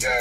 Yeah.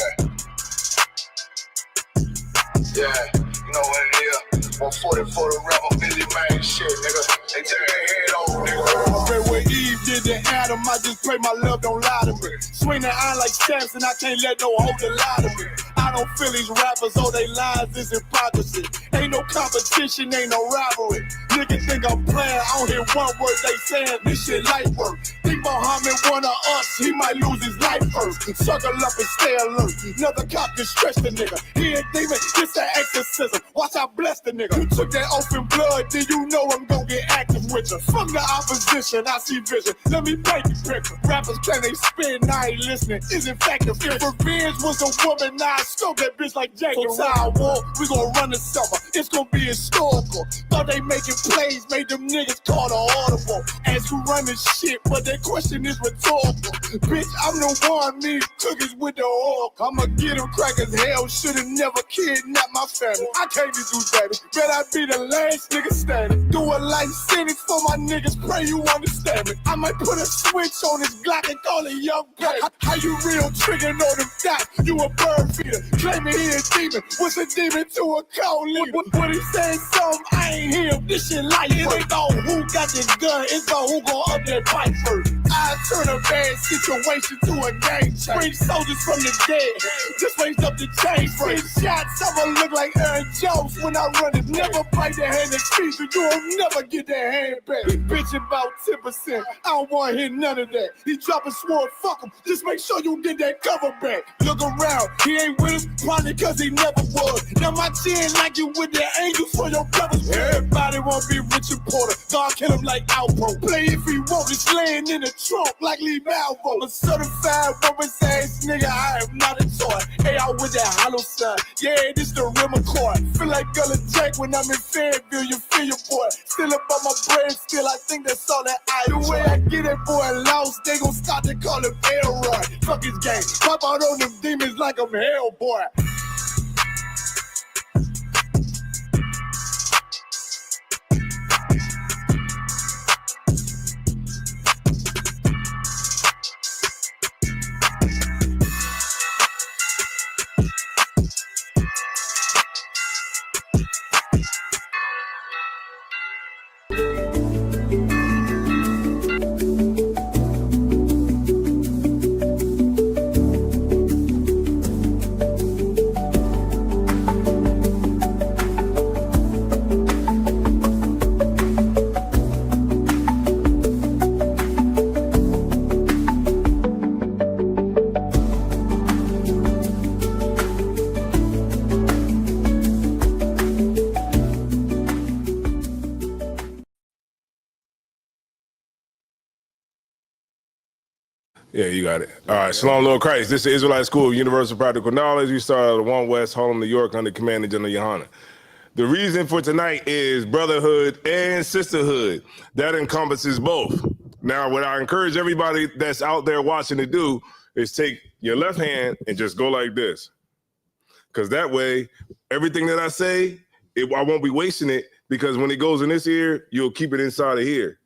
Yeah, you know what it is. 140 for the rebel, Billy man, shit, nigga. They turn their head over, nigga. Right where Eve did to Adam, I just pray my love don't lie to me. Swing that iron like Samson, I can't let no holder lie to me. I don't feel these rappers, all they lies is hypocrisy. Ain't no competition, ain't no rivalry. Niggas think I'm playing, I don't hear one word they saying, this shit light work. Think Muhammad one of us, he might lose his life first. Circle up and stay alert. Another cop can stretch the nigga. He ain't demon, it's an exorcism. Watch I bless the nigga. You took that oath in blood, then you know I'm gonna get active with you. Fuck the opposition, I see vision. Let me paint the picture. Rappers claim they spit, I ain't listening. Is in fact if revenge was a woman, now I scope that bitch like Jacob. So I walk, we gon' run the summer. It's gonna be historical. Thought they making plays, made them niggas call the audible. As you run this shit, but that question is rhetorical. Bitch, I'm the one, me cookies with the oil. I'ma get them crackers, hell, should've never kidnapped my family. I can't do that. Bet I be the last nigga standing. Do a life sentence for my niggas, pray you understand me. I might put a switch on this Glock and call it young pay. How you real triggering on them dots? You a bird feeder, claiming he a demon. What's a demon to a cold leader? What he saying something, I ain't hear. This shit like it ain't about who got this gun, it's about who gon' up that fight first. I turn a bad situation to a game change. Bring soldiers from the dead, just raise up the chain. Free shots, I'ma look like Aaron Jones when I run it. Never bite the hand that feeds you, you'll never get that hand back. Bitch about 10%, I don't wanna hear none of that. He dropping sword, fuck him, just make sure you get that cover back. Look around, he ain't with us, probably cause he never was. Now my chin like you with the angels for your brothers. Everybody wanna be Richard Porter, God kill him like Alpo. Play if he want, it's laying in the trunk like Lee Malvo. A certified woman's ass nigga, I am not a toy. Hey, out with that hollow sign, yeah, this the real McCoy. Feel like Gullah Jack when I'm in Fayetteville, you feel your boy. Still about my brain, still I think that's all that I do. The way I get it, boy, lost, they gon' start to call him Elroy. Fuck his game, pop out on them demons like I'm Hellboy. Yeah, you got it. All right, Shalom, Lord Christ. This is Israelite School of Universal Practical Knowledge. We start out of 1 West, Harlem, New York, under Command of General Yohana. The reason for tonight is brotherhood and sisterhood. That encompasses both. Now, what I encourage everybody that's out there watching to do is take your left hand and just go like this. Because that way, everything that I say, I won't be wasting it, because when it goes in this ear, you'll keep it inside of here.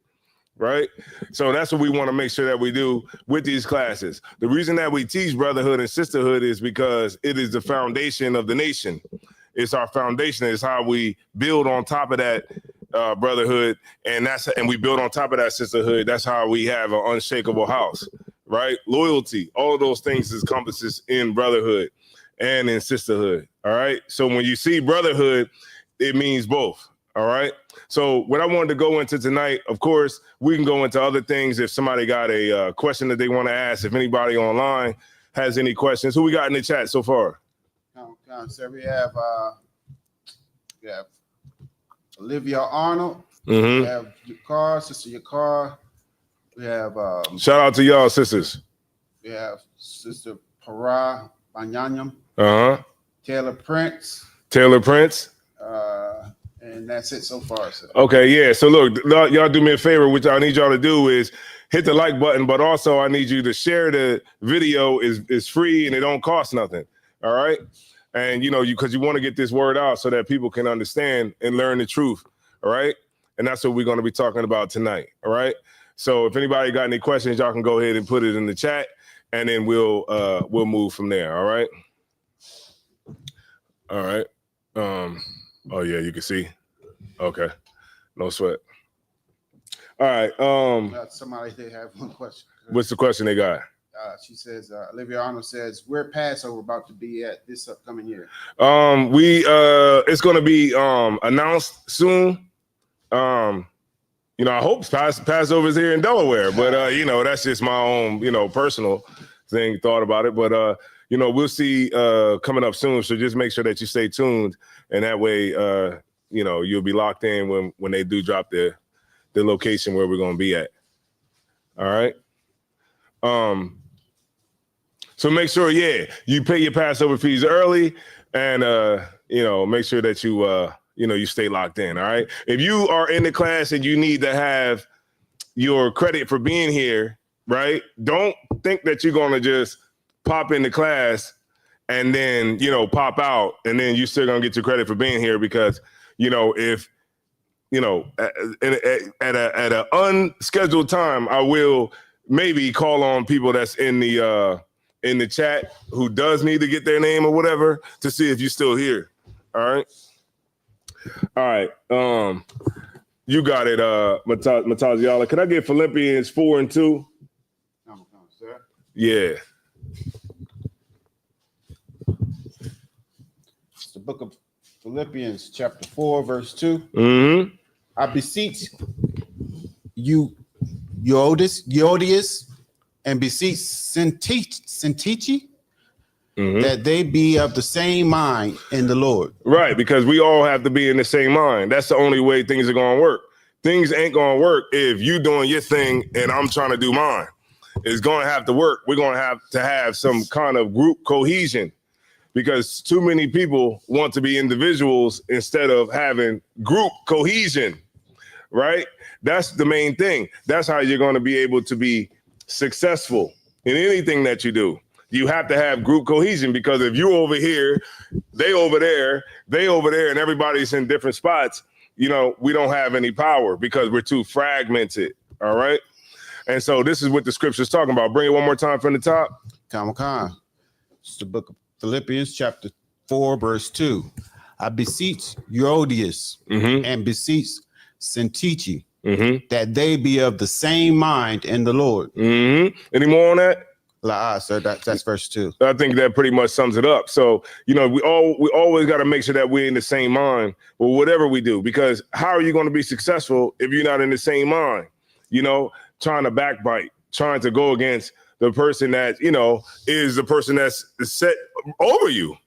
Right? So that's what we want to make sure that we do with these classes. The reason that we teach brotherhood and sisterhood is because it is the foundation of the nation. It's our foundation. It's how we build on top of that brotherhood, and we build on top of that sisterhood. That's how we have an unshakable house, right? Loyalty, all of those things encompasses in brotherhood and in sisterhood. All right. So when you see brotherhood, it means both. All right. So what I wanted to go into tonight, of course, we can go into other things if somebody got a question that they want to ask. If anybody online has any questions, who we got in the chat so far? Sir, we have Olivia Arnold. Mm-hmm. We have Yakar, Sister Yakar. We have shout out to y'all sisters. We have Sister Para Banyanyam. Uh-huh. Taylor Prince. And that's it so far, sir. Okay, yeah. So look, y'all do me a favor. What I need y'all to do is hit the like button, but also I need you to share the video. Is free and it don't cost nothing. All right. And because you want to get this word out so that people can understand and learn the truth. All right. And that's what we're going to be talking about tonight. All right. So if anybody got any questions, y'all can go ahead and put it in the chat. and then we'll move from there. All right. All right. Oh yeah, you can see. Okay. No sweat. All right. Somebody they have one question. What's the question they got? She says, Olivia Arnold says, where Passover about to be at this upcoming year? It's going to be announced soon. I hope Passover is here in Delaware, but that's just my own, personal thing, thought about it. But we'll see coming up soon. So just make sure that you stay tuned, and that way, you'll be locked in when they do drop the location where we're going to be at. All right. So make sure, you pay your Passover fees early, and make sure that you stay locked in. All right. If you are in the class and you need to have your credit for being here, right? Don't think that you're going to just pop into class and then, pop out, and then you're still going to get your credit for being here, because, if, at an unscheduled time, I will maybe call on people that's in the chat who does need to get their name or whatever to see if you're still here. All right. All right. You got it, Mataziala. Can I get Philippians 4:2? Sir. Yeah. It's the book of Philippians, chapter 4, verse 2. Mm-hmm. I beseech you, Euodias, and beseech Syntyche, that they be of the same mind in the Lord. Right, because we all have to be in the same mind. That's the only way things are going to work. Things ain't going to work if you doing your thing and I'm trying to do mine. It's going to have to work. We're going to have some kind of group cohesion, because too many people want to be individuals instead of having group cohesion, right? That's the main thing. That's how you're going to be able to be successful in anything that you do. You have to have group cohesion, because if you're over here, they over there, and everybody's in different spots, we don't have any power because we're too fragmented. All right. And so this is what the scripture's talking about. Bring it one more time from the top. Come. It's the book of Philippians, chapter 4, verse 2. I beseech Euodias and beseech Syntyche, that they be of the same mind in the Lord. Any more on that? Sir, that's verse 2. I think that pretty much sums it up. So, we always got to make sure that we're in the same mind with whatever we do, because how are you going to be successful if you're not in the same mind? Trying to backbite, trying to go against the person that, is the person that's set over you.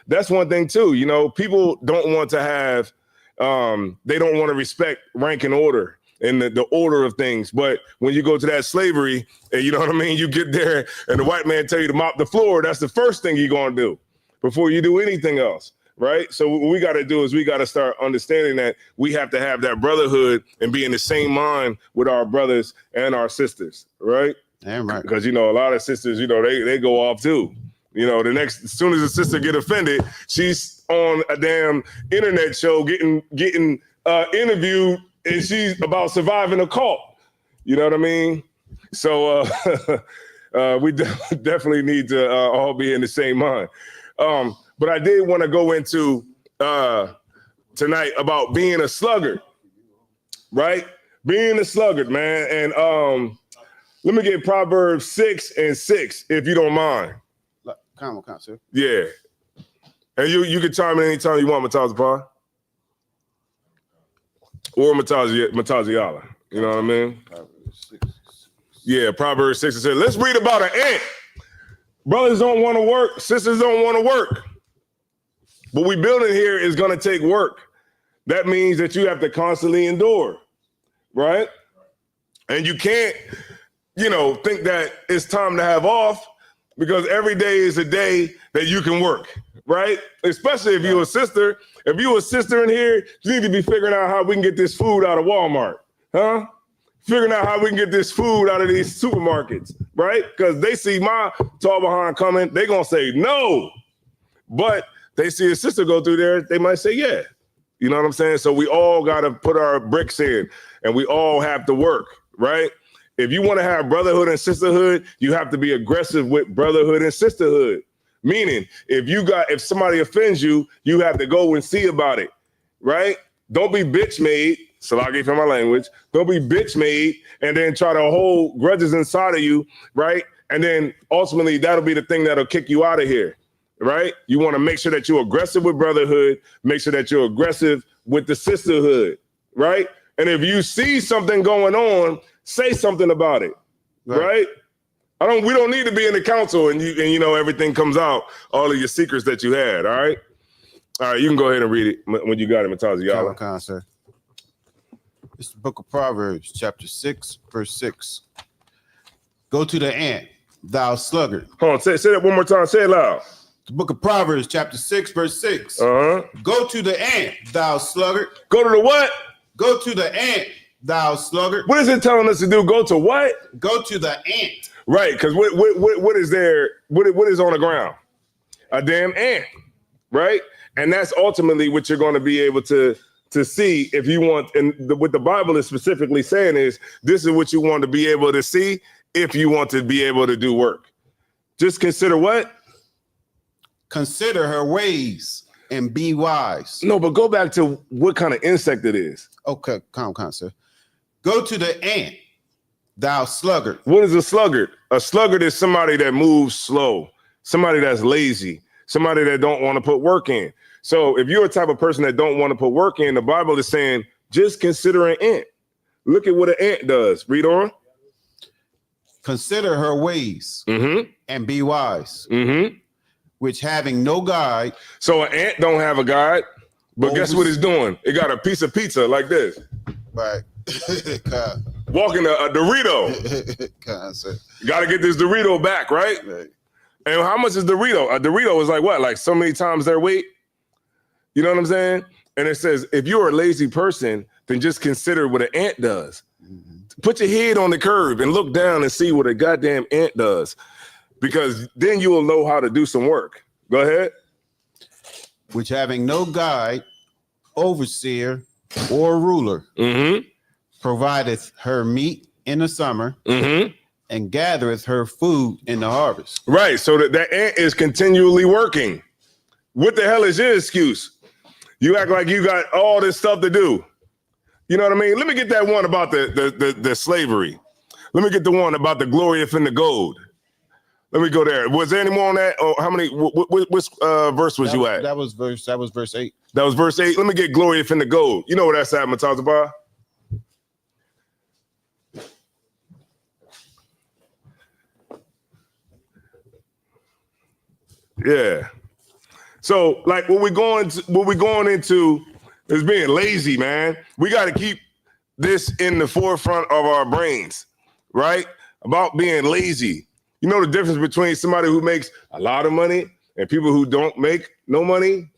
That's one thing too. People don't want to have, they don't want to respect rank and order and the order of things. But when you go to that slavery, and you know what I mean, you get there and the white man tell you to mop the floor, that's the first thing you're going to do before you do anything else. Right. So what we got to do is we got to start understanding that we have to have that brotherhood and be in the same mind with our brothers and our sisters. Right. Damn right. Because, a lot of sisters, they go off, too. As soon as a sister get offended, she's on a damn internet show getting interviewed, and she's about surviving a cult. You know what I mean? So we definitely need to all be in the same mind. But I did want to go into tonight about being a sluggard, right? Being a sluggard, man. And let me get Proverbs 6:6, if you don't mind. Come, sir. Yeah. And you can chime in anytime you want, Matazapar. Or Mataziala. You know what I mean? Yeah, Proverbs 6 says, let's read about an ant. Brothers don't want to work. Sisters don't want to work. What we building here is going to take work. That means that you have to constantly endure, right? And you can't, think that it's time to have off, because every day is a day that you can work, right? Especially if you're a sister. If you're a sister in here, you need to be figuring out how we can get this food out of Walmart, huh? Figuring out how we can get this food out of these supermarkets, right? Because they see my tall behind coming, they going to say no. But they see a sister go through there, they might say, yeah. You know what I'm saying? So we all got to put our bricks in, and we all have to work, right? If you want to have brotherhood and sisterhood, you have to be aggressive with brotherhood and sisterhood. Meaning, if somebody offends you, you have to go and see about it, right? Don't be bitch made. Salagi for my language. Don't be bitch made and then try to hold grudges inside of you, right? And then ultimately that'll be the thing that'll kick you out of here, right? You want to make sure that you're aggressive with brotherhood, make sure that you're aggressive with the sisterhood, right? And if you see something going on, say something about it, right? We don't need to be in the council and you know everything comes out, all of your secrets that you had, all right? All right, you can go ahead and read it when you got it, Matazi Yala. Come, sir. It's the book of Proverbs, chapter 6, verse 6. Go to the ant, thou sluggard. Hold on, say that one more time. Say it loud. The book of Proverbs, chapter 6, verse 6. Uh-huh. Go to the ant, thou sluggard. Go to the what? Go to the ant, thou sluggard. What is it telling us to do? Go to what? Go to the ant. Right, because what is there? What is on the ground? A damn ant, right? And that's ultimately what you're going to be able to see if you want. And what the Bible is specifically saying is this is what you want to be able to see if you want to be able to do work. Just consider what? Consider her ways and be wise. No, but go back to what kind of insect it is. Okay, calm, sir. Go to the ant, thou sluggard. What is a sluggard? A sluggard is somebody that moves slow, somebody that's lazy, somebody that don't want to put work in. So if you're a type of person that don't want to put work in, the Bible is saying, just consider an ant. Look at what an ant does. Read on. Consider her ways and be wise, which having no guide. So an ant don't have a guide, but guess what it's doing? It got a piece of pizza like this. Right. Walking a Dorito. Got to get this Dorito back, right? And how much is Dorito? A Dorito is like what? Like so many times their weight? You know what I'm saying? And it says, if you're a lazy person, then just consider what an ant does. Put your head on the curb and look down and see what a goddamn ant does. Because then you will know how to do some work. Go ahead. Which having no guide, overseer, or ruler, provideth her meat in the summer, and gathereth her food in the harvest. Right. So that ant is continually working. What the hell is your excuse? You act like you got all this stuff to do. You know what I mean? Let me get that one about the slavery. Let me get the one about the glory in the gold. Let me go there. Was there any more on that? Or how many? Which verse was you at? That was verse 8. That was verse 8. Let me get glory in the gold. You know where that's at, Matazabah? Yeah. So, like, what we're going into is being lazy, man. We got to keep this in the forefront of our brains, right? About being lazy. You know the difference between somebody who makes a lot of money and people who don't make no money?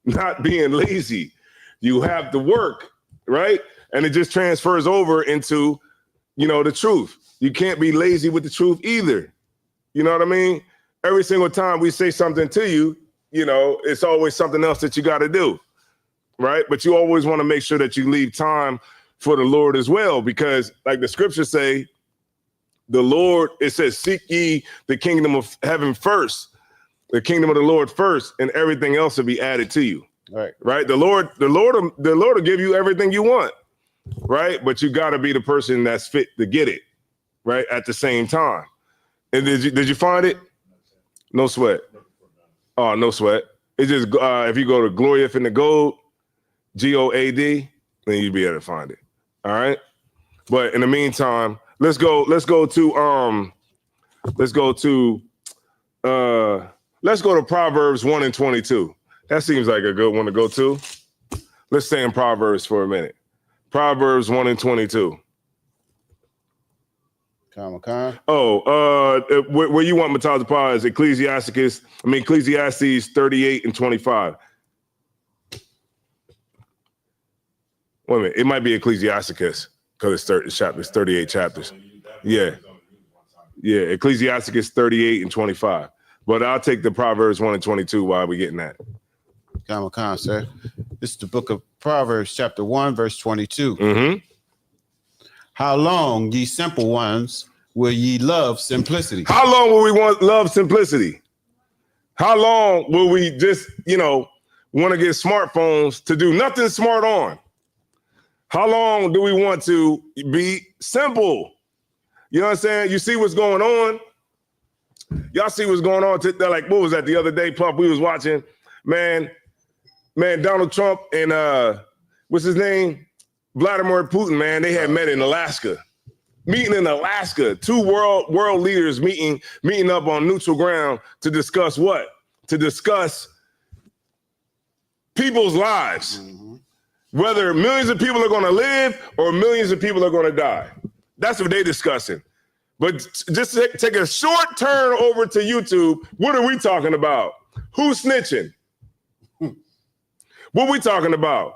Not being lazy. You have to work, right? And it just transfers over into, the truth. You can't be lazy with the truth either. You know what I mean? Every single time we say something to you, it's always something else that you got to do, right? But you always want to make sure that you leave time for the Lord as well, because like the scriptures say, the Lord, it says, seek ye the kingdom of heaven first, the kingdom of the Lord first, and everything else will be added to you. Right. The Lord will give you everything you want. Right. But you got to be the person that's fit to get it. Right. At the same time. And did you find it? No sweat. Oh, no sweat. It's just if you go to Glory in the Gold, GOAD, then you'll be able to find it. All right. But in the meantime, let's go to Proverbs 1 and 22. That seems like a good one to go to. Let's stay in Proverbs for a minute. Proverbs 1 and 22. Where you want Matazapah is Ecclesiastes 38 and 25. Wait a minute, it might be Ecclesiasticus because it's 38 chapters. Yeah, Ecclesiasticus 38 and 25. But I'll take the Proverbs 1 and 22 while we're getting that. Sir. This is the book of Proverbs, chapter 1, verse 22. How long, ye simple ones, will ye love simplicity? How long will we love simplicity? How long will we just, want to get smartphones to do nothing smart on? How long do we want to be simple? You know what I'm saying? You see what's going on? Y'all see what's going on? Like, what was that the other day, Puff? We was watching, man, Donald Trump and what's his name? Vladimir Putin, man. They had met in Alaska. Meeting in Alaska. Two world leaders meeting up on neutral ground to discuss what? To discuss people's lives. Mm-hmm. Whether millions of people are going to live or millions of people are going to die. That's what they're discussing. But just to take a short turn over to YouTube, what are we talking about? Who's snitching? What we talking about?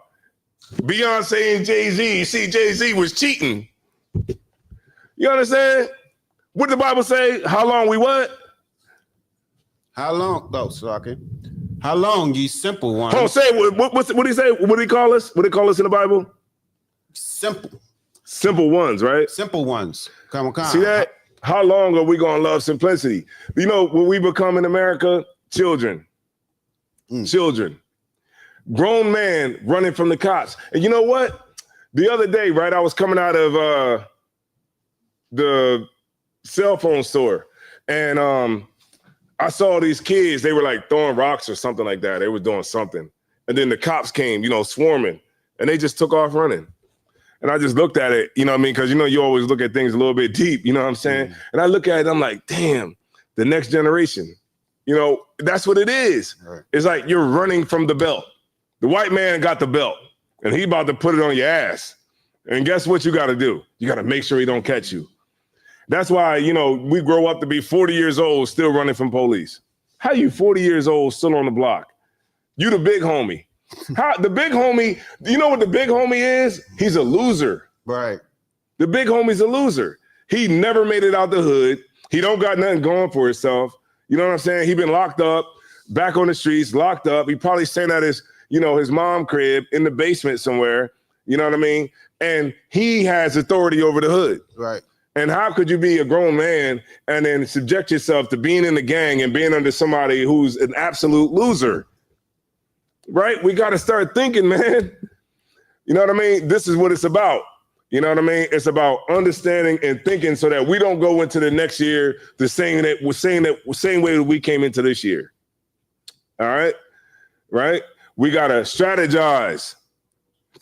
Beyonce and Jay-Z. You see, Jay-Z was cheating. You understand? What did the Bible say? How long we what? How long? Oh, sorry. How long, ye simple ones? Oh, say what did he say? What did he call us? What did he call us in the Bible? Simple ones, right? Simple ones. Come on. See that? How long are we gonna love simplicity? When we become in America, children. Children. Grown man running from the cops. And you know what? The other day, right, I was coming out of the cell phone store, and I saw these kids. They were like throwing rocks or something like that. They were doing something, and then the cops came, swarming, and they just took off running. And I just looked at it, you know what I mean? Because you always look at things a little bit deep, you know what I'm saying? Mm-hmm. And I look at it, I'm like, damn, the next generation. That's what it is. Right. It's like you're running from the belt. The white man got the belt, and he about to put it on your ass. And guess what you got to do? You got to make sure he don't catch you. That's why, we grow up to be 40 years old, still running from police. How you 40 years old, still on the block? You the big homie. The big homie, you know what the big homie is? He's a loser. Right. The big homie's a loser. He never made it out the hood. He don't got nothing going for himself. You know what I'm saying? He been locked up, back on the streets, locked up. He probably staying at his mom crib in the basement somewhere. You know what I mean? And he has authority over the hood. Right. And how could you be a grown man and then subject yourself to being in the gang and being under somebody who's an absolute loser? Right? We got to start thinking, man. You know what I mean? This is what it's about. You know what I mean? It's about understanding and thinking so that we don't go into the next year the same way that we came into this year. All right? Right? We got to strategize.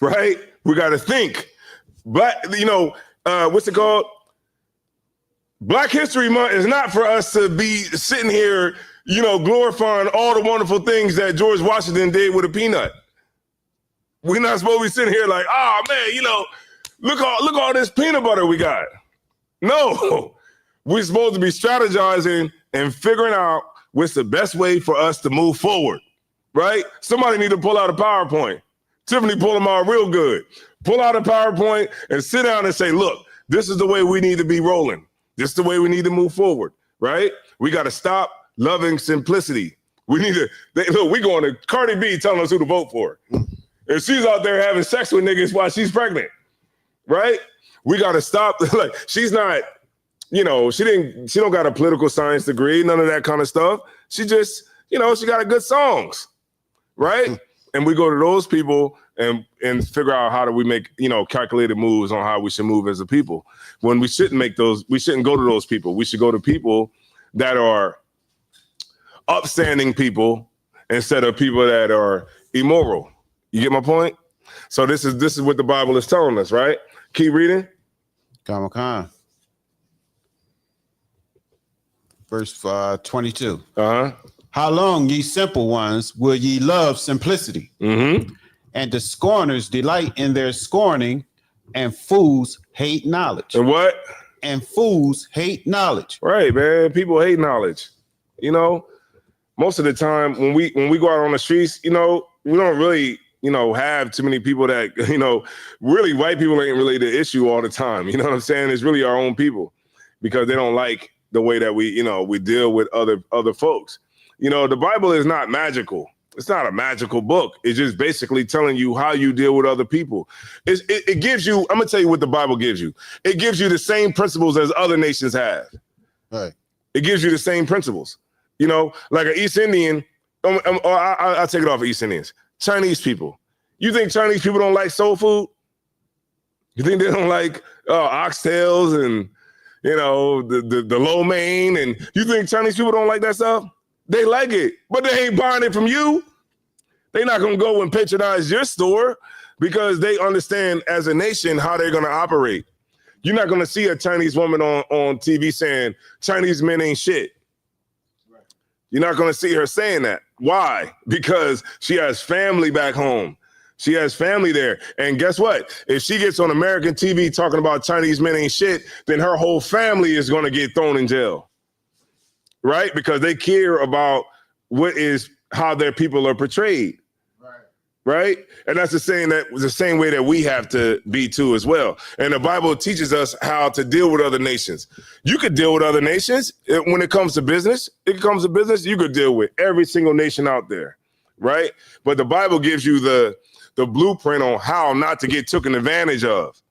Right? We got to think. But, what's it called? Black History Month is not for us to be sitting here, glorifying all the wonderful things that George Washington did with a peanut. We're not supposed to be sitting here like, oh man, look all this peanut butter we got. No, we're supposed to be strategizing and figuring out what's the best way for us to move forward, right? Somebody need to pull out a PowerPoint. Tiffany, pull them out real good. Pull out a PowerPoint and sit down and say, look, this is the way we need to be rolling. This is the way we need to move forward, right? We got to stop loving simplicity. We need to, we going to Cardi B telling us who to vote for. And she's out there having sex with niggas while she's pregnant, right? We got to stop. Like, she's not, she don't got a political science degree, none of that kind of stuff. She just, she got good songs, right? And we go to those people and figure out how do we make, calculated moves on how we should move as a people. When we shouldn't we shouldn't go to those people. We should go to people that are upstanding people instead of people that are immoral. You get my point? So this is what the Bible is telling us, right? Keep reading. Come on. Verse 22. Uh-huh. How long, ye simple ones, will ye love simplicity? Mm-hmm. And the scorners delight in their scorning, and fools hate knowledge. And what? And fools hate knowledge. Right, man. People hate knowledge. Most of the time when we go out on the streets, we don't really, have too many people that, really white people ain't really the issue all the time. You know what I'm saying? It's really our own people because they don't like the way that we deal with other folks. The Bible is not magical. It's not a magical book. It's just basically telling you how you deal with other people. It gives you, I'm going to tell you what the Bible gives you. It gives you the same principles as other nations have. Right. It gives you the same principles. You know, like an East Indian, or I'll take it off of East Indians. Chinese people. You think Chinese people don't like soul food? You think they don't like oxtails and, you know, the lo mein? And you think Chinese people don't like that stuff? They like it, but they ain't buying it from you. They're not going to go and patronize your store because they understand as a nation how they're going to operate. You're not going to see a Chinese woman on TV saying Chinese men ain't shit. Right. You're not going to see her saying that. Why? Because she has family back home. She has family there. And guess what? If she gets on American TV talking about Chinese men ain't shit, then her whole family is going to get thrown in jail. Right? Because they care about how their people are portrayed. Right? And that's the same way that we have to be too as well. And the Bible teaches us how to deal with other nations. You could deal with other nations when it comes to business. You could deal with every single nation out there. Right? But the Bible gives you the blueprint on how not to get taken advantage of.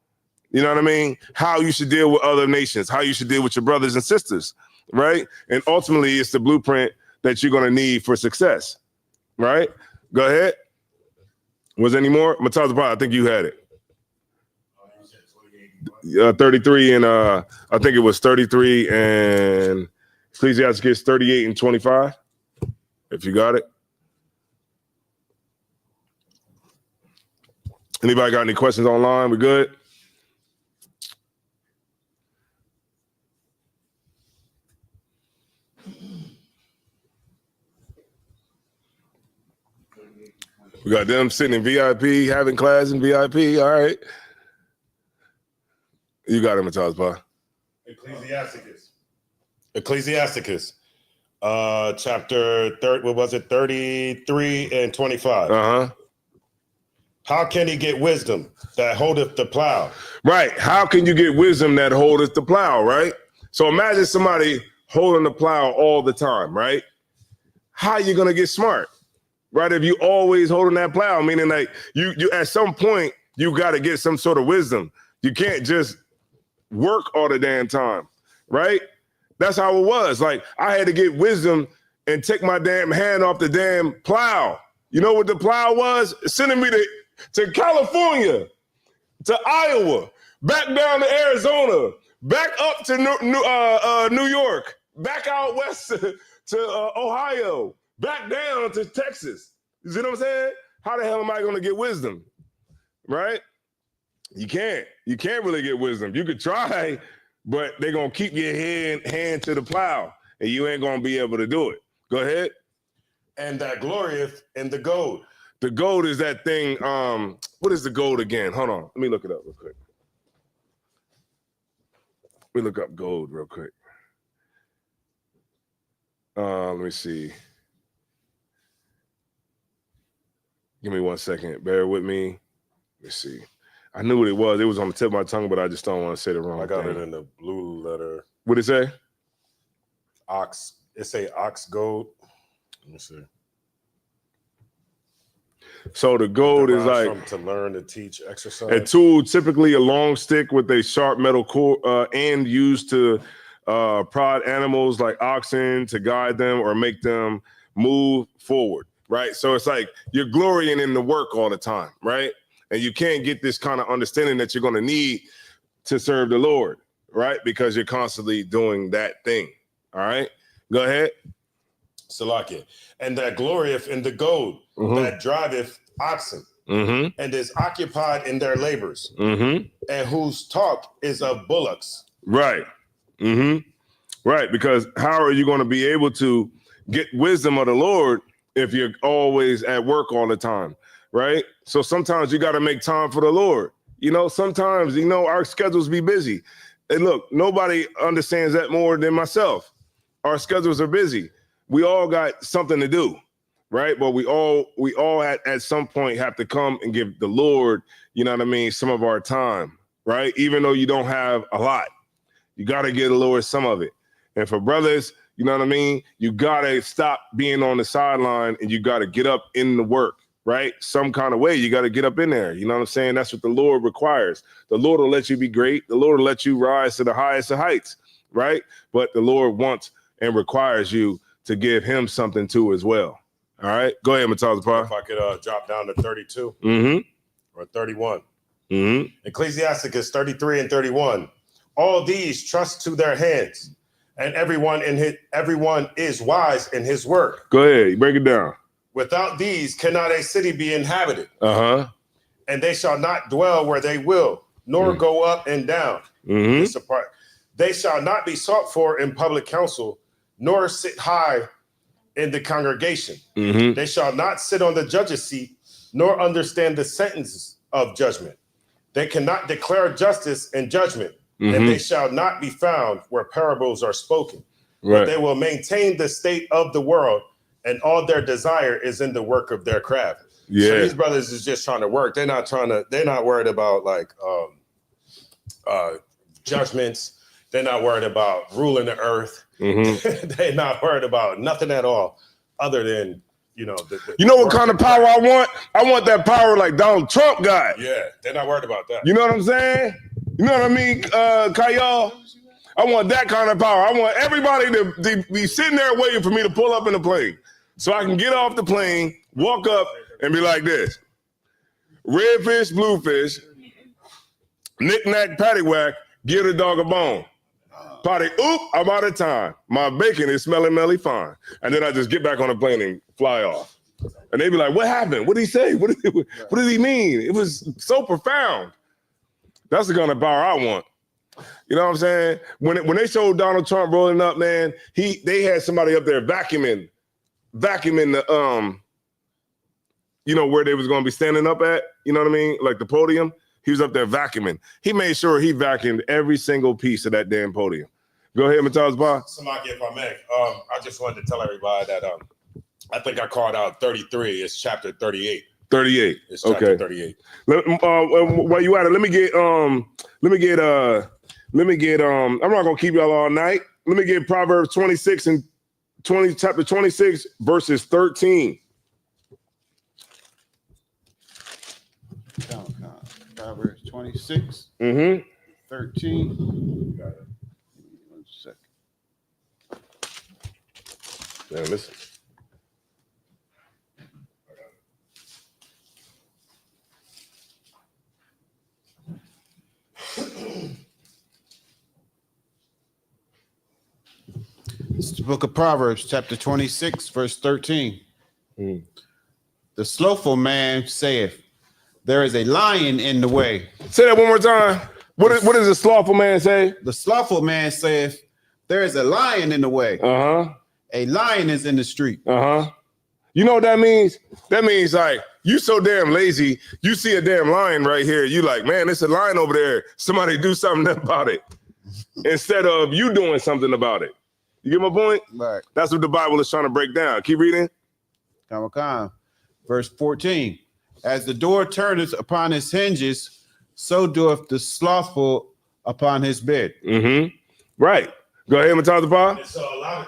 You know what I mean? How you should deal with other nations, how you should deal with your brothers and sisters. Right? And ultimately, it's the blueprint that you're going to need for success. Right? Go ahead. Was there any more? Matazapah, I think you had it. 33 and I think it was 33 and Ecclesiastes 38 and 25. If you got it. Anybody got any questions online? We good? We got them sitting in VIP, having class in VIP. All right. You got him, Matazapah. Ecclesiasticus. Chapter 33 and 25. Uh-huh. How can he get wisdom that holdeth the plow? Right. How can you get wisdom that holdeth the plow, right? So imagine somebody holding the plow all the time, right? How are you going to get smart? Right, if you always holding that plow, meaning like you at some point you got to get some sort of wisdom. You can't just work all the damn time, right? That's how it was. Like I had to get wisdom and take my damn hand off the damn plow. You know what the plow was? Sending me to California, to Iowa, back down to Arizona, back up to New York, back out west to Ohio. Back down to Texas. You see what I'm saying? How the hell am I going to get wisdom? Right? You can't. You can't really get wisdom. You could try, but they're going to keep your hand to the plow, and you ain't going to be able to do it. Go ahead. And that glorieth in the gold. The gold is that thing. What is the gold again? Hold on. Let me look it up real quick. Let me look up gold real quick. Let me see. Give me 1 second. Bear with me. Let me see. I knew what it was. It was on the tip of my tongue, but I just don't want to say the wrong thing. I got it in the blue letter. What'd it say? Ox. It say ox gold. Let me see. So the gold is like to learn, to teach, exercise. A tool, typically a long stick with a sharp metal core and used to prod animals like oxen to guide them or make them move forward. Right. So it's like you're glorying in the work all the time. Right. And you can't get this kind of understanding that you're going to need to serve the Lord. Right. Because you're constantly doing that thing. All right. Go ahead. Salakia. And that glorieth in the gold that driveth oxen and is occupied in their labors and whose talk is of bullocks. Right. Right. Because how are you going to be able to get wisdom of the Lord if you're always at work all the time, right? So sometimes you got to make time for the Lord. You know, sometimes, you know, our schedules be busy. And look, nobody understands that more than myself. Our schedules are busy. We all got something to do, right? But we all at some point have to come and give the Lord, you know what I mean, some of our time, right? Even though you don't have a lot, you got to give the Lord some of it. And for brothers, You know what I mean? You gotta stop being on the sideline and you gotta get up in the work, right? Some kind of way you gotta get up in there. You know what I'm saying? That's what the Lord requires. The Lord will let you be great. The Lord will let you rise to the highest of heights, right? But the Lord wants and requires you to give him something too as well. All right, go ahead, Mataz Pa. If I could drop down to 32 or 31. Ecclesiasticus 33 and 31. All these trust to their hands, and everyone is wise in his work. Go ahead, break it down. Without these cannot a city be inhabited. And they shall not dwell where they will, nor go up and down. This apart. They shall not be sought for in public council, nor sit high in the congregation. They shall not sit on the judge's seat, nor understand the sentences of judgment. They cannot declare justice and judgment, and they shall not be found where parables are spoken. But they will maintain the state of the world, and all their desire is in the work of their craft. Yeah. So these brothers is just trying to work. They're not worried about like judgments. They're not worried about ruling the earth. They're not worried about nothing at all other than, you know what kind of power I want? I want that power like Donald Trump got. Yeah, they're not worried about that. You know what I'm saying? You know what I mean, Kyle? I want that kind of power. I want everybody to be sitting there waiting for me to pull up in the plane so I can get off the plane, walk up, and be like this. Red fish, blue fish, knick-knack, paddywhack, give the dog a bone. Potty, oop, I'm out of time. My bacon is smelling melly fine. And then I just get back on the plane and fly off. And they be like, what happened? What did he say? What did he mean? It was so profound. That's the kind of power I want. You know what I'm saying? When they showed Donald Trump rolling up, man, they had somebody up there vacuuming the where they was gonna be standing up at, you know what I mean? Like the podium. He was up there vacuuming. He made sure he vacuumed every single piece of that damn podium. Go ahead, Mataz Bar. Samaki, if I may, I just wanted to tell everybody that I think I called out 33. It's chapter 38. 38. It's chapter 38. While you at it, let me get I'm not gonna keep y'all all night. Let me get Proverbs 26 and chapter 26, verses 13. Proverbs 26, 13. Got it. 1 second. Man, listen. It's the book of Proverbs, chapter 26, verse 13. The slothful man saith, there is a lion in the way. Say that one more time. What does the slothful man say? The slothful man saith, there is a lion in the way. A lion is in the street. You know what that means? That means like you so damn lazy. You see a damn lion right here. You like, man, there's a lion over there. Somebody do something about it. Instead of you doing something about it. You get my point? Right. That's what the Bible is trying to break down. Keep reading. Verse 14. As the door turneth upon his hinges, so doeth the slothful upon his bed. Right. Go ahead, Mataz Pa. So a lot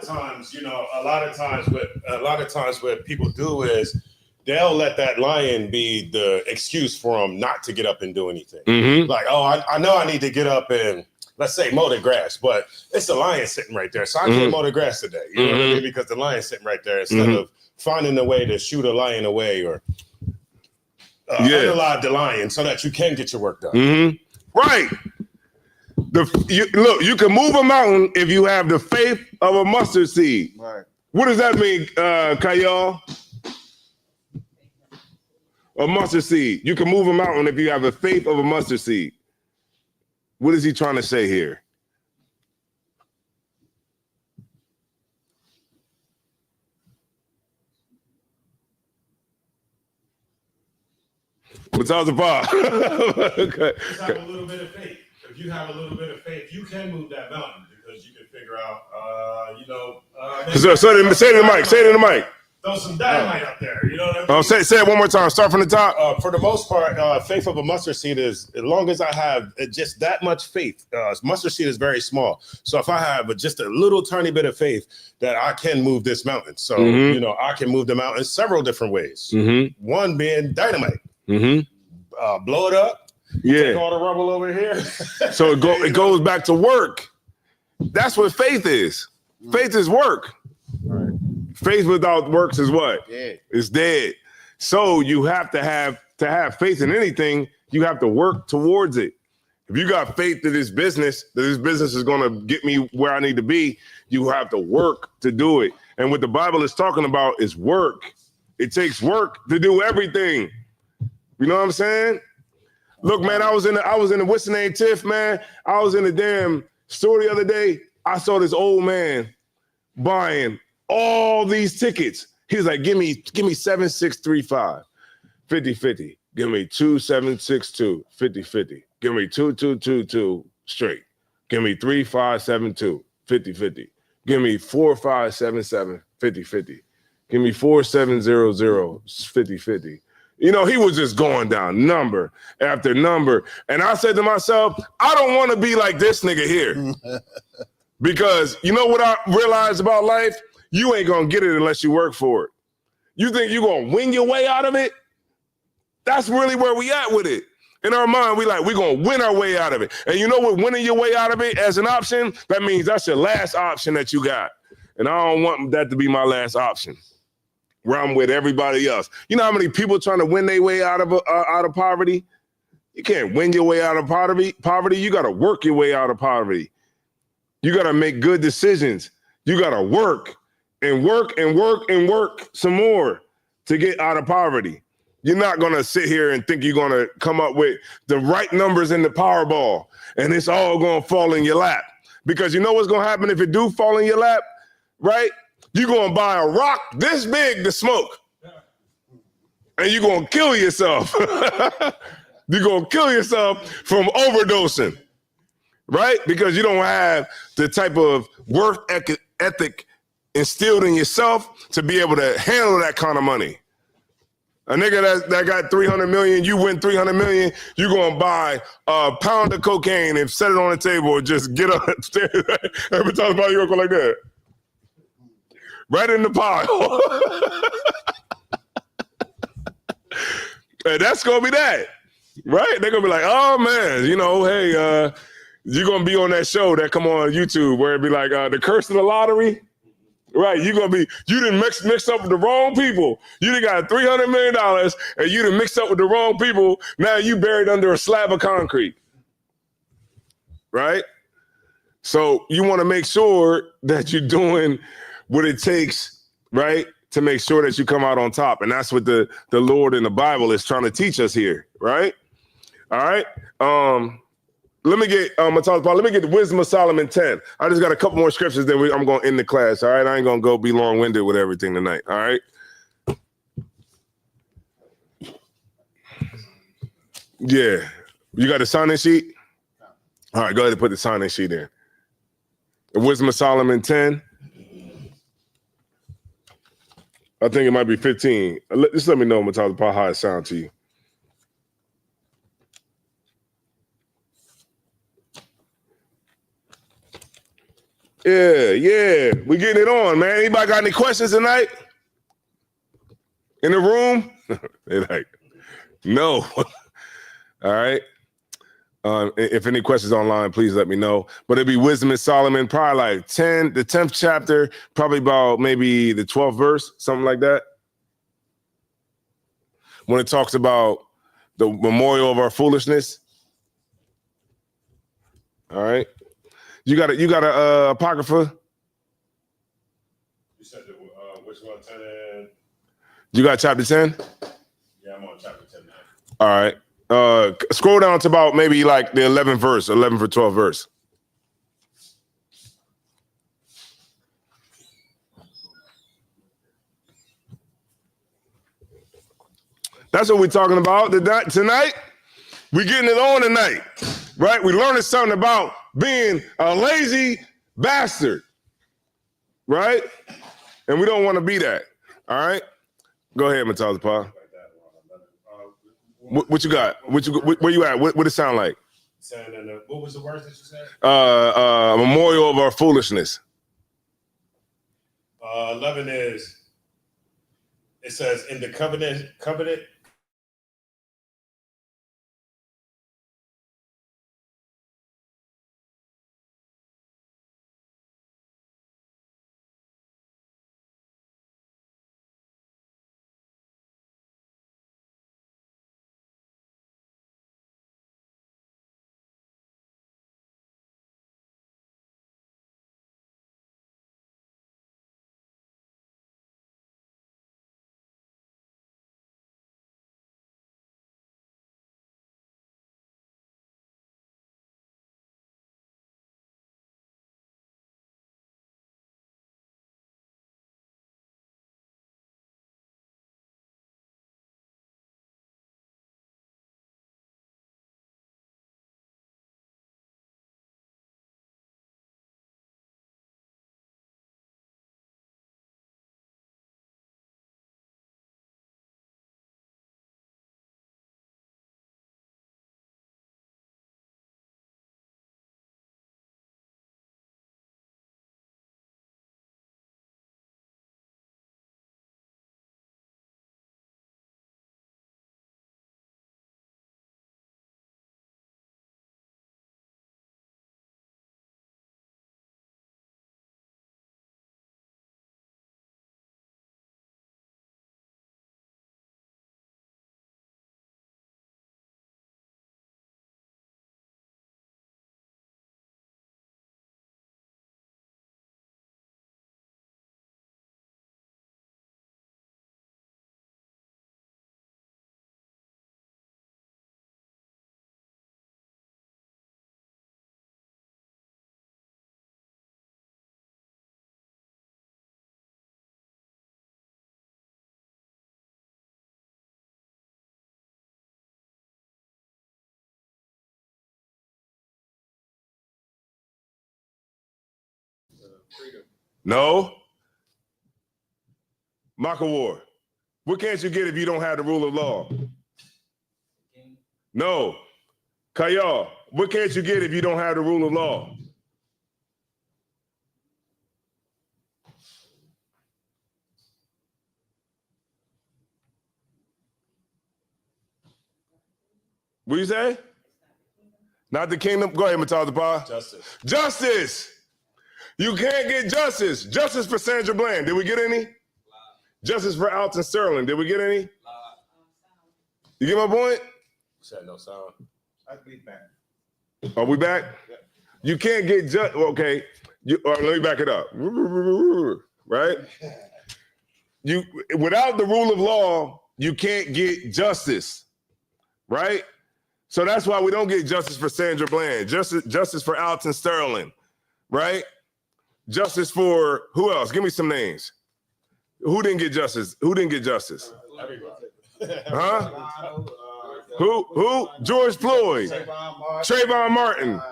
of times what people do is they'll let that lion be the excuse for them not to get up and do anything. Like, oh, I know I need to get up and let's say mow the grass, but it's a lion sitting right there. So I can't mow the grass today. You know what I mean? Because the lion's sitting right there instead of finding a way to shoot a lion away or unalive the lion so that you can get your work done. Right. You can move a mountain if you have the faith of a mustard seed. Right. What does that mean, Kayal? A mustard seed. You can move a mountain if you have the faith of a mustard seed. What is he trying to say here? What's out the bar? Okay. Just have a little bit of faith. If you have a little bit of faith, you can move that mountain because you can figure out, say it in the mic. Say it in the mic. throw some dynamite up there. You know what I mean? Oh, say it one more time. Start from the top. For the most part, faith of a mustard seed is, as long as I have just that much faith, mustard seed is very small. So if I have just a little tiny bit of faith that I can move this mountain. So, you know, I can move the mountain several different ways. One being dynamite. Blow it up. Take all the rubble over here. So it goes back to work. That's what faith is. Faith is work. Right. Faith without works is what? Dead. It's dead. So you have to have faith in anything, you have to work towards it. If you got faith that this business is going to get me where I need to be, you have to work to do it. And what the Bible is talking about is work. It takes work to do everything. You know what I'm saying? Look, man, I was in the what's the name, Tiff, man. I was in the damn store the other day. I saw this old man buying all these tickets. He was like, give me 7635, 50-50. Give me 2762, 50-50. Give me 2222 straight. Give me 3572, 50-50. Give me 4577, 50-50. Give me 4700, 50-50. You know, he was just going down number after number. And I said to myself, I don't want to be like this nigga here. Because you know what I realized about life? You ain't going to get it unless you work for it. You think you're going to win your way out of it? That's really where we at with it. In our mind, we're going to win our way out of it. And you know what, winning your way out of it as an option, that means that's your last option that you got. And I don't want that to be my last option, where I'm with everybody else. You know how many people trying to win their way out of poverty? You can't win your way out of poverty. You got to work your way out of poverty. You got to make good decisions. You got to work and work and work and work some more to get out of poverty. You're not going to sit here and think you're going to come up with the right numbers in the Powerball and it's all going to fall in your lap. Because you know what's going to happen if it do fall in your lap, right? You're going to buy a rock this big to smoke. And you're going to kill yourself. You're going to kill yourself from overdosing, right? Because you don't have the type of work ethic instilled in yourself to be able to handle that kind of money. A nigga that got 300 million, you win 300 million, you're going to buy a pound of cocaine and set it on the table or just get upstairs. Every time you're going to go like that. Right in the pile. And that's going to be that. Right? They're going to be like, oh, man, you know, hey, you're going to be on that show that come on YouTube where it be like the curse of the lottery. Right, you didn't mix up with the wrong people. You done got $300 million and you done mixed up with the wrong people. Now you buried under a slab of concrete. Right? So you want to make sure that you're doing what it takes, right, to make sure that you come out on top. And that's what the Lord in the Bible is trying to teach us here, right? All right. Let me get the Wisdom of Solomon 10. I just got a couple more scriptures, then I'm going to end the class, all right? I ain't going to go be long-winded with everything tonight, all right? Yeah. You got the sign-in sheet? All right, go ahead and put the sign-in sheet in. The Wisdom of Solomon 10. I think it might be 15. Just let me know, Matata, how it sounds to you. Yeah. We getting it on, man. Anybody got any questions tonight? In the room? They're like, no. All right. If any questions online, please let me know. But it'd be Wisdom of Solomon, probably like the 10th chapter, probably about maybe the 12th verse, something like that. When it talks about the memorial of our foolishness. All right. You got a apocrypha? You said which one? 10 and... You got chapter 10? Yeah, I'm on chapter 10 now. All right. Scroll down to about maybe like the 11th verse, 11th or 12th verse. That's what we're talking about tonight. We're getting it on tonight, right? We're learning something about being a lazy bastard, right? And we don't want to be that. All right, go ahead, Matata Pa. What you got? Where you at? What it sound like? What was the words that you said? A memorial of our foolishness. 11 is, it says, in the covenant. No. Makawar. What can't you get if you don't have the rule of law? No. Kayal. What can't you get if you don't have the rule of law? What you say? Not the kingdom. Go ahead, Matata Pa. Justice. Justice. You can't get justice. Justice for Sandra Bland. Did we get any? Justice for Alton Sterling. Did we get any? You get my point? Said no sound. I'll be back. Are we back? Yeah. You can't get justice. Okay. Let me back it up. Right? You without the rule of law, you can't get justice. Right? So that's why we don't get justice for Sandra Bland. Justice for Alton Sterling. Right? Justice for who else? Give me some names. Who didn't get justice? Who didn't get justice? Everybody. Huh? Who? George Floyd. Trayvon Martin.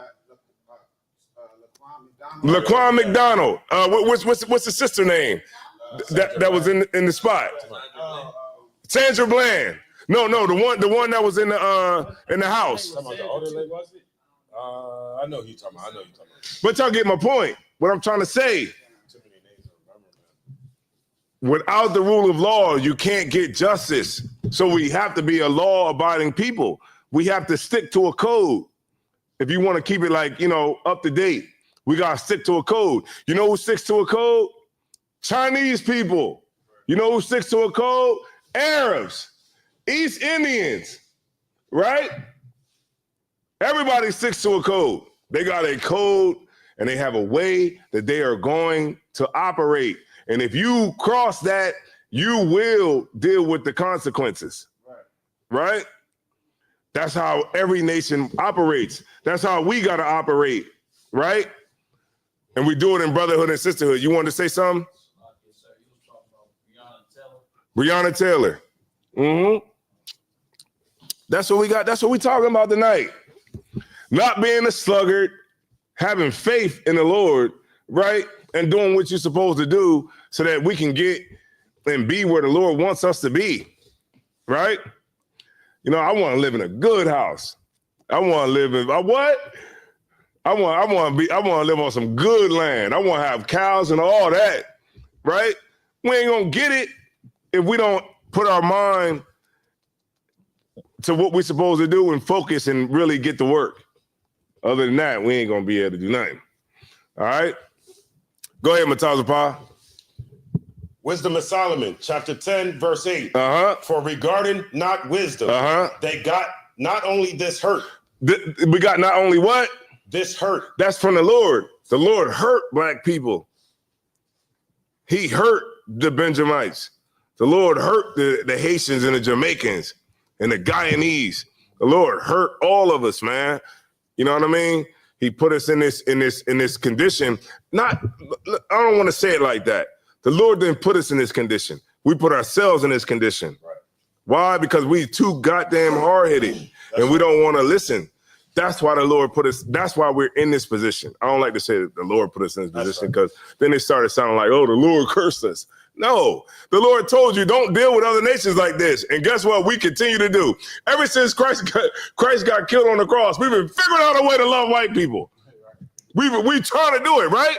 Laquan McDonald. What's the sister name? That was in the spot. Sandra Bland. No, the one that was in the house. Talking about the older lady, was it? I know who you're talking about. But y'all get my point. What I'm trying to say. Without the rule of law, you can't get justice. So we have to be a law-abiding people. We have to stick to a code. If you want to keep it up to date, we got to stick to a code. You know who sticks to a code? Chinese people. You know who sticks to a code? Arabs, East Indians, right? Everybody sticks to a code. They got a code and they have a way that they are going to operate. And if you cross that, you will deal with the consequences, right? That's how every nation operates. That's how we got to operate, right? And we do it in brotherhood and sisterhood. You wanted to say something? Yes, sir. You were talking about Breonna Taylor. Mm-hmm. That's what we got. That's what we talking about tonight. Not being a sluggard, having faith in the Lord, right? And doing what you're supposed to do so that we can get and be where the Lord wants us to be, right? You know, I want to live in a good house. I want to live in what? I want to live on some good land. I want to have cows and all that, right? We ain't gonna get it if we don't put our mind to what we're supposed to do and focus and really get to work. Other than that, we ain't gonna be able to do nothing. All right? Go ahead, Matazapa. Wisdom of Solomon, chapter 10, verse 8. For regarding not wisdom, they got not only this hurt. We got not only what? This hurt. That's from the Lord. The Lord hurt black people. He hurt the Benjamites. The Lord hurt the Haitians and the Jamaicans and the Guyanese. The Lord hurt all of us, man. You know what I mean? He put us in this condition. I don't want to say it like that. The Lord didn't put us in this condition. We put ourselves in this condition. Right. Why? Because we too goddamn hard-headed and we don't want to listen. That's why the Lord put us, that's why we're in this position. I don't like to say that the Lord put us in this position because then it started sounding like, oh, the Lord cursed us. No, the Lord told you don't deal with other nations like this. And guess what? We continue to do. Ever since Christ got killed on the cross, we've been figuring out a way to love white people. We trying to do it, right?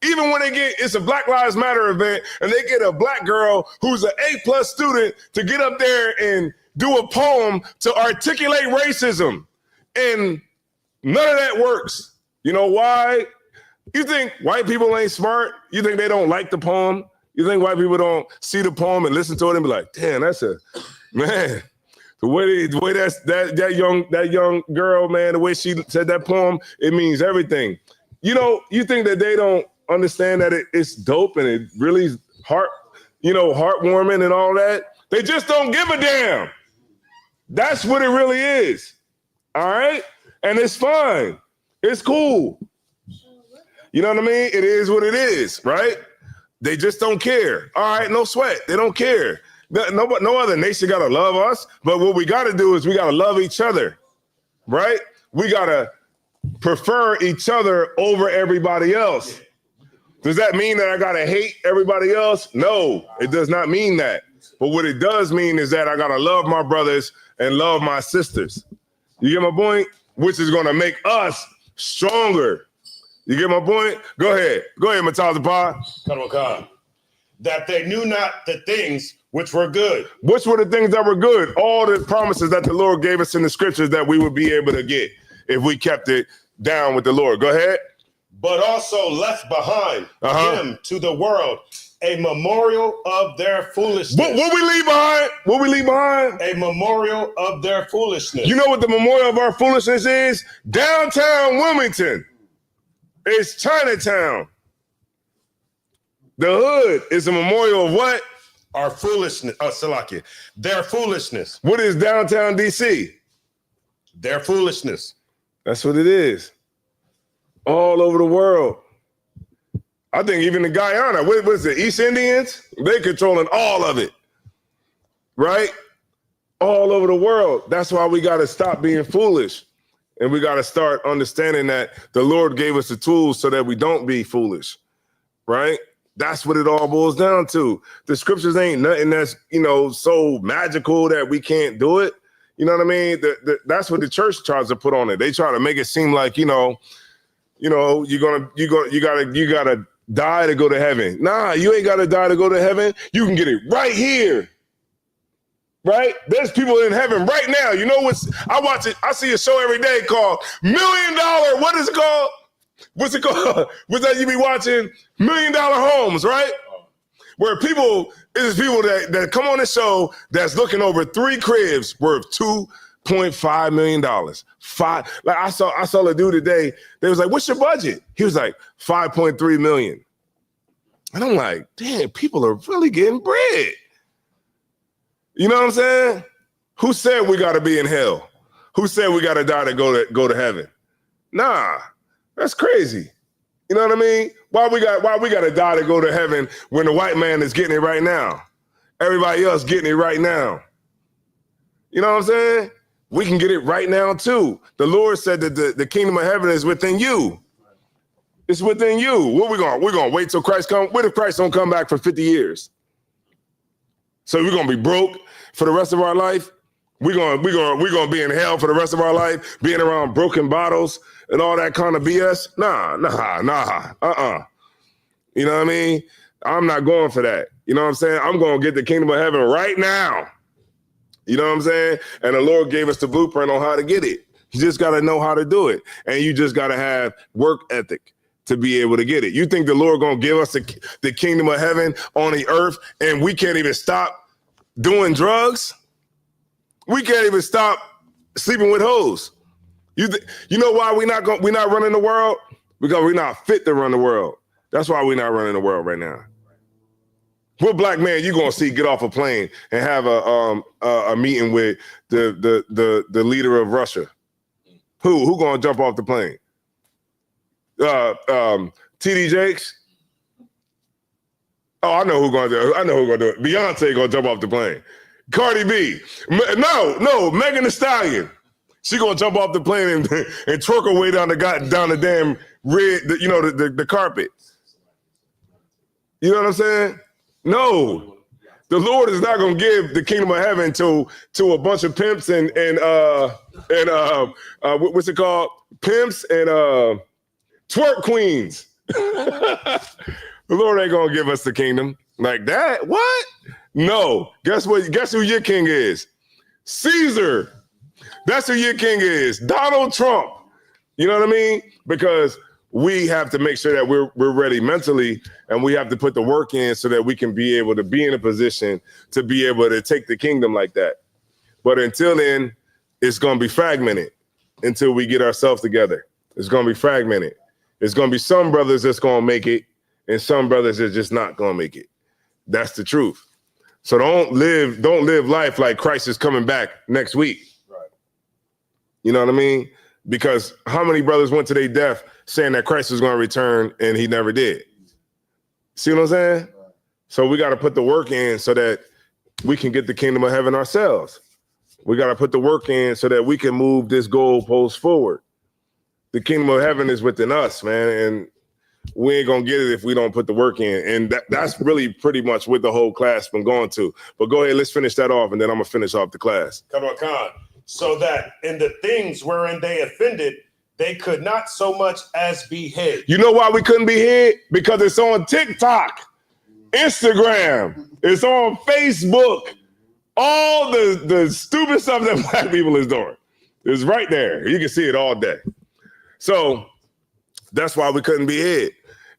Even when it's a Black Lives Matter event and they get a black girl who's an A+ student to get up there and do a poem to articulate racism. And none of that works. You know why? You think white people ain't smart? You think they don't like the poem? You think white people don't see the poem and listen to it and be like, damn, that's a man. The way that young girl, man, the way she said that poem, it means everything. You know, you think that they don't understand that it's dope and it really is heartwarming and all that. They just don't give a damn. That's what it really is. All right? And it's fine. It's cool. You know what I mean? It is what it is, right? They just don't care. All right, no sweat. They don't care. No other nation got to love us. But what we got to do is we got to love each other, right? We got to prefer each other over everybody else. Does that mean that I got to hate everybody else? No, it does not mean that. But what it does mean is that I got to love my brothers and love my sisters. You get my point? Which is going to make us stronger. You get my point? Go ahead, Matazapa. That they knew not the things which were good. Which were the things that were good? All the promises that the Lord gave us in the scriptures that we would be able to get if we kept it down with the Lord. Go ahead. But also left behind him to the world a memorial of their foolishness. What we leave behind? What we leave behind? A memorial of their foolishness. You know what the memorial of our foolishness is? Downtown Wilmington. It's Chinatown. The hood is a memorial of what? Our foolishness. Salakia. Their foolishness. What is downtown DC? Their foolishness. That's what it is. All over the world. I think even the Guyana, what is it, East Indians? They controlling all of it, right? All over the world. That's why we got to stop being foolish. And we got to start understanding that the Lord gave us the tools so that we don't be foolish, right? That's what it all boils down to. The scriptures ain't nothing that's, so magical that we can't do it. You know what I mean? That's what the church tries to put on it. They try to make it seem like, you gotta die to go to heaven. Nah, you ain't gotta die to go to heaven. You can get it right here. Right? There's people in heaven right now. You know I watch it, I see a show every day called $1 Million. What is it called? What's it called? What's that you be watching? $1 Million Homes, right? Where it's people that come on the show that's looking over 3 cribs worth $2.5 million. Like I saw the dude today. They was like, "What's your budget?" He was like, $5.3 million. And I'm like, damn, people are really getting bread. You know what I'm saying? Who said we got to be in hell? Who said we got to die to go to heaven? Nah, that's crazy. You know what I mean? Why we got to die to go to heaven when the white man is getting it right now? Everybody else getting it right now. You know what I'm saying? We can get it right now too. The Lord said that the kingdom of heaven is within you. It's within you. What we're gonna wait till Christ comes? What if Christ don't come back for 50 years? So we're gonna be broke for the rest of our life. We're gonna be in hell for the rest of our life, being around broken bottles and all that kind of BS. Nah. You know what I mean? I'm not going for that. You know what I'm saying? I'm gonna get the kingdom of heaven right now. You know what I'm saying? And the Lord gave us the blueprint on how to get it. You just gotta know how to do it, and you just gotta have work ethic to be able to get it. You think the Lord gonna give us the kingdom of heaven on the earth, and we can't even stop doing drugs? We can't even stop sleeping with hoes. You know why we're not running the world? Because we're not fit to run the world. That's why we're not running the world right now. What black man you gonna see get off a plane and have a meeting with the leader of Russia? Who gonna jump off the plane? TD Jakes? Oh, I know who gonna do it. Beyonce gonna jump off the plane. Cardi B. No, Megan Thee Stallion. She gonna jump off the plane and twerk her way down the damn the carpet. You know what I'm saying? No. The Lord is not gonna give the kingdom of heaven to a bunch of pimps and what's it called? Pimps and twerk queens. The Lord ain't gonna give us the kingdom like that. What? No. Guess what? Guess who your king is? Caesar. That's who your king is. Donald Trump. You know what I mean? Because we have to make sure that we're ready mentally, and we have to put the work in so that we can be able to be in a position to be able to take the kingdom like that. But until then, it's going to be fragmented until we get ourselves together. It's going to be fragmented. It's going to be some brothers that's going to make it, and some brothers that's just not going to make it. That's the truth. So don't live life like Christ is coming back next week. Right. You know what I mean? Because how many brothers went to their death saying that Christ was going to return and he never did? See what I'm saying? Right. So we got to put the work in so that we can get the kingdom of heaven ourselves. We got to put the work in so that we can move this goalpost forward. The kingdom of heaven is within us, man. And we ain't going to get it if we don't put the work in. And that's really pretty much what the whole class been going to. But go ahead, let's finish that off, and then I'm going to finish off the class. Come on, Khan. So that in the things wherein they offended, they could not so much as be hid. You know why we couldn't be hid? Because it's on TikTok, Instagram, it's on Facebook. All the stupid stuff that black people is doing is right there. You can see it all day. So that's why we couldn't be hid.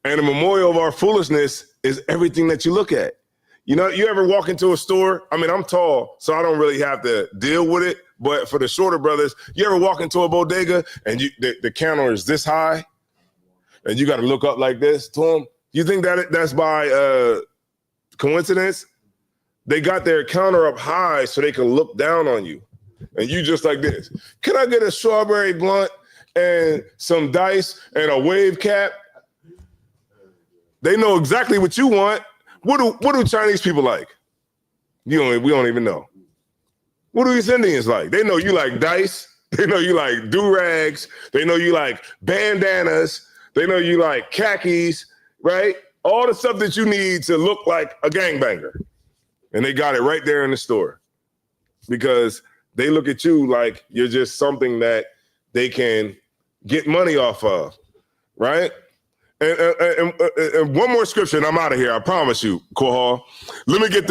And the memorial of our foolishness is everything that you look at. You know, you ever walk into a store? I mean, I'm tall, so I don't really have to deal with it. But for the shorter brothers, you ever walk into a bodega and the counter is this high and you got to look up like this to them? You think that's by coincidence? They got their counter up high so they can look down on you. And you just like this. Can I get a strawberry blunt and some dice and a wave cap? They know exactly what you want. What do Chinese people like? We don't even know. What do East Indians like? They know you like dice. They know you like do-rags. They know you like bandanas. They know you like khakis, right? All the stuff that you need to look like a gangbanger. And they got it right there in the store because they look at you like you're just something that they can get money off of, right? And one more scripture, and I'm out of here. I promise you, Kohal. Let me get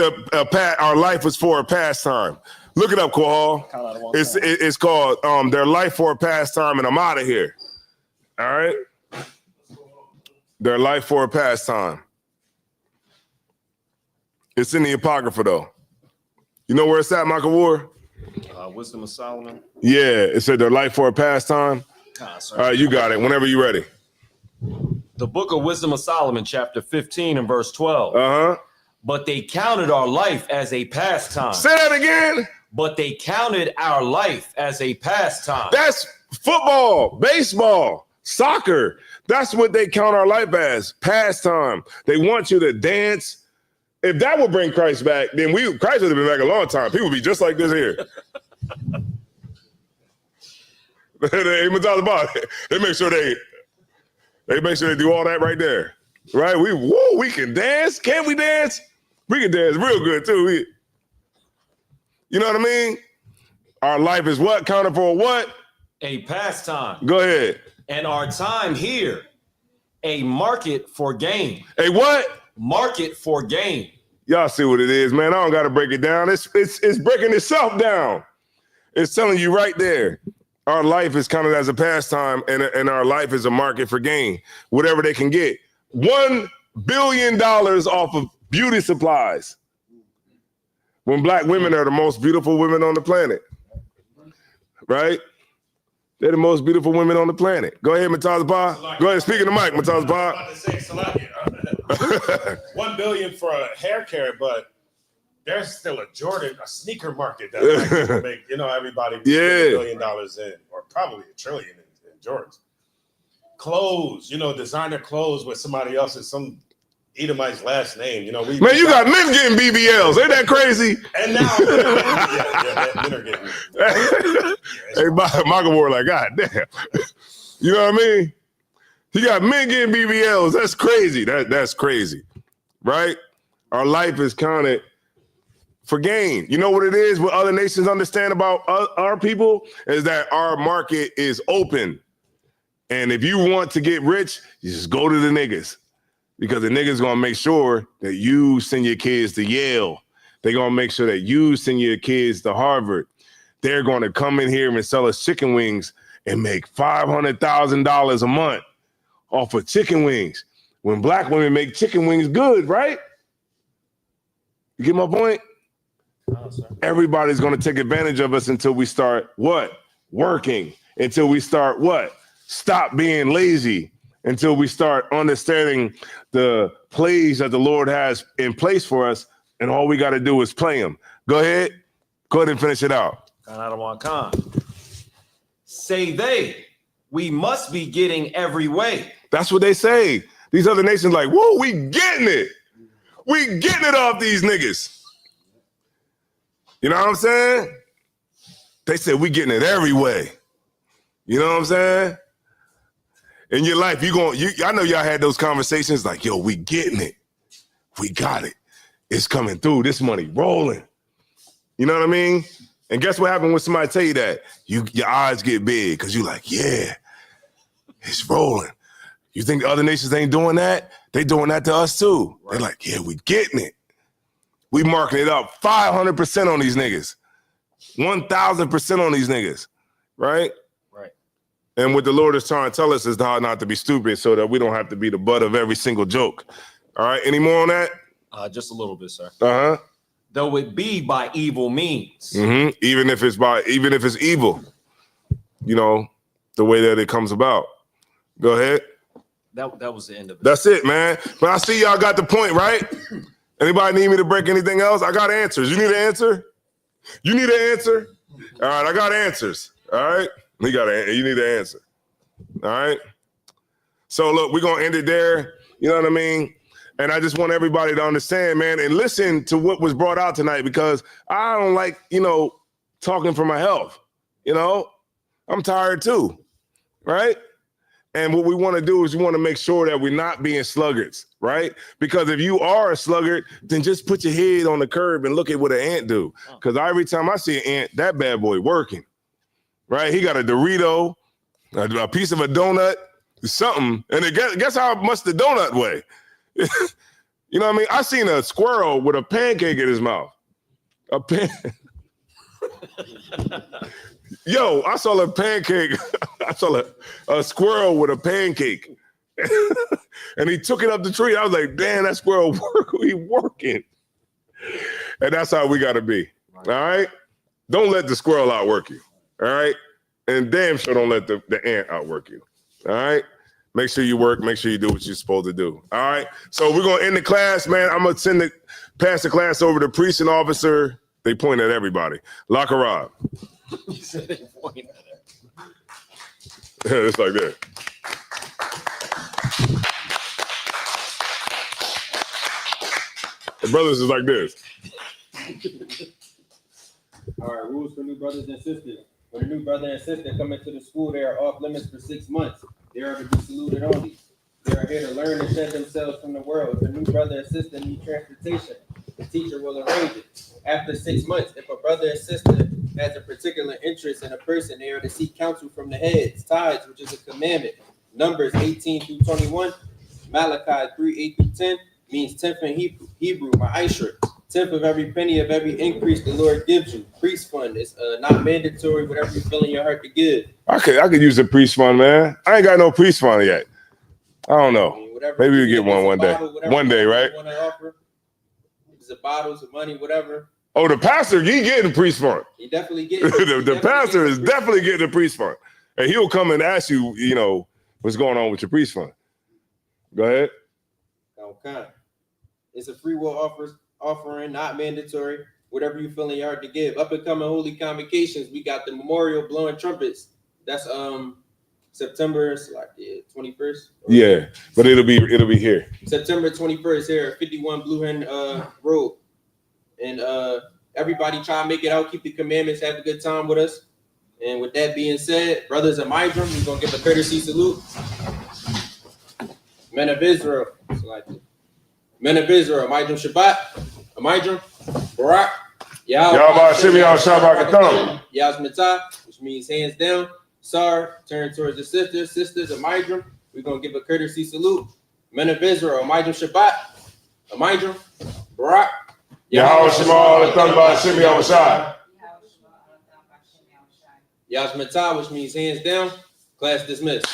our life was for a pastime. Look it up, Kohal. It's called Their Life for a Pastime, and I'm out of here. All right? Their Life for a Pastime. It's in the Apocrypha, though. You know where it's at, Michael Ward? Wisdom of Solomon. Yeah, it said Their Life for a Pastime. All right, you got it. Whenever you're ready. The book of Wisdom of Solomon, chapter 15 and verse 12. Uh-huh. But they counted our life as a pastime. Say that again. But they counted our life as a pastime. That's football, baseball, soccer. That's what they count our life as, pastime. They want you to dance. If that would bring Christ back, then Christ would have been back a long time. People would be just like this here. They make sure they do all that right there. Right? We can dance. Can we dance? We can dance real good too. You know what I mean? Our life is what? Counted for what? A pastime. Go ahead. And our time here, a market for gain. A what? Market for gain. Y'all see what it is, man. I don't got to break it down. It's breaking itself down. It's telling you right there. Our life is counted as a pastime, and our life is a market for gain. Whatever they can get. $1 billion off of beauty supplies. When black women are the most beautiful women on the planet. Right? They're the most beautiful women on the planet. Go ahead, Matazapa. Go ahead, speak in the mic, Matazapa. I'm about to say, $1 billion for a hair care, but there's still a sneaker market that black people make. You know, everybody puts $1 billion in, or probably $1 trillion in Jordans. Clothes, you know, designer clothes with somebody else's, some Edomite's last name. You know, you got men getting BBLs. Ain't that crazy? And now, men are getting. Hey, Michael Ward, like, God damn. You know what I mean? You got men getting BBLs. That's crazy. That's crazy, right? Our life is counted for gain. You know what it is? What other nations understand about our people is that our market is open. And if you want to get rich, you just go to the niggas. Because the niggas gonna make sure that you send your kids to Yale. They're gonna make sure that you send your kids to Harvard. They're gonna come in here and sell us chicken wings and make $500,000 a month off of chicken wings. When black women make chicken wings good, right? You get my point? Everybody's gonna take advantage of us until we start what? Working. Until we start what? Stop being lazy. Until we start understanding the plays that the Lord has in place for us, and all we got to do is play them. Go ahead and finish it out. Say we must be getting every way. That's what they say. These other nations like, whoa, we getting it. We getting it off these niggas. You know what I'm saying? They said we getting it every way. You know what I'm saying? In your life, I know y'all had those conversations like, yo, we getting it. We got it. It's coming through. This money rolling. You know what I mean? And guess what happened when somebody tell you that? Your eyes get big because you're like, yeah, it's rolling. You think the other nations ain't doing that? They doing that to us too. Right. They're like, yeah, we getting it. We marking it up 500% on these niggas. 1,000% on these niggas. Right? And what the Lord is trying to tell us is how not to be stupid so that we don't have to be the butt of every single joke. All right, any more on that? Just a little bit, sir. Uh-huh. Though it be by evil means. Mm-hmm. Even if it's evil, you know, the way that it comes about. Go ahead. That was the end of it. That's it, man. But I see y'all got the point, right? Anybody need me to break anything else? I got answers. You need an answer? You need an answer? All right, I got answers. All right. You need an answer. All right. So look, we're gonna end it there. You know what I mean? And I just want everybody to understand, man, and listen to what was brought out tonight, because I don't like, talking for my health. I'm tired too. Right? And what we want to do is we want to make sure that we're not being sluggards, right? Because if you are a sluggard, then just put your head on the curb and look at what an ant do. Because every time I see an ant, that bad boy working. Right? He got a Dorito, a piece of a donut, something. And guess how much the donut weigh? You know what I mean? I seen a squirrel with a pancake in his mouth. Yo, I saw a pancake. I saw a squirrel with a pancake. And he took it up the tree. I was like, damn, that squirrel he working. And that's how we got to be. All right? Don't let the squirrel outwork you. All right? And damn sure don't let the ant outwork you. All right? Make sure you work. Make sure you do what you're supposed to do. All right? So we're going to end the class, man. I'm going to pass the class over to priest and officer. They point at everybody. Lacharab. You said they point at it. Yeah, it's like that. The brothers is like this. All right, rules for new brothers and sisters. When a new brother and sister come into the school, they are off limits for 6 months. They are to be saluted only. They are here to learn and shed themselves from the world. If a new brother and sister need transportation, The teacher will arrange it. After 6 months, if a brother or sister has a particular interest in a person, they are to seek counsel from the heads. Tithes, which is a commandment. Numbers 18 through 21. Malachi 3, 8 through 10 means 10th in Hebrew, ma'asher. 10th of every penny of every increase the Lord gives you. Priest fund is not mandatory, whatever you feel in your heart to give. I could use a priest fund, man. I ain't got no priest fund yet. I don't know. I mean, Maybe we'll get one day. One day, right? It's a bottle, some money, whatever. Oh, the pastor, he getting a priest fund. He definitely getting the pastor is definitely getting a priest fund. And he'll come and ask you, you know, what's going on with your priest fund. Go ahead. Okay. It's a free will offering, not mandatory. Whatever you feel in your heart to give. Up and coming holy convocations. We got the memorial blowing trumpets. That's September 21st. Yeah, but it'll be here. September 21st here at 51 Blue Hen Road. And everybody try to make it out, keep the commandments, have a good time with us. And with that being said, brothers of Midram, we're gonna give a courtesy salute. Men of Israel, Men of Israel, Midram Shabbat, Midram, Barak, Yahweh Shimei Shabbat Yaz Mitzah, which means hands down. Sar, turn towards the sisters of Midram. We're gonna give a courtesy salute. Men of Israel, Midram Shabbat, Midram, Barak, Yahweh Shimei Yaz Mitzah, which means hands down. Class dismissed.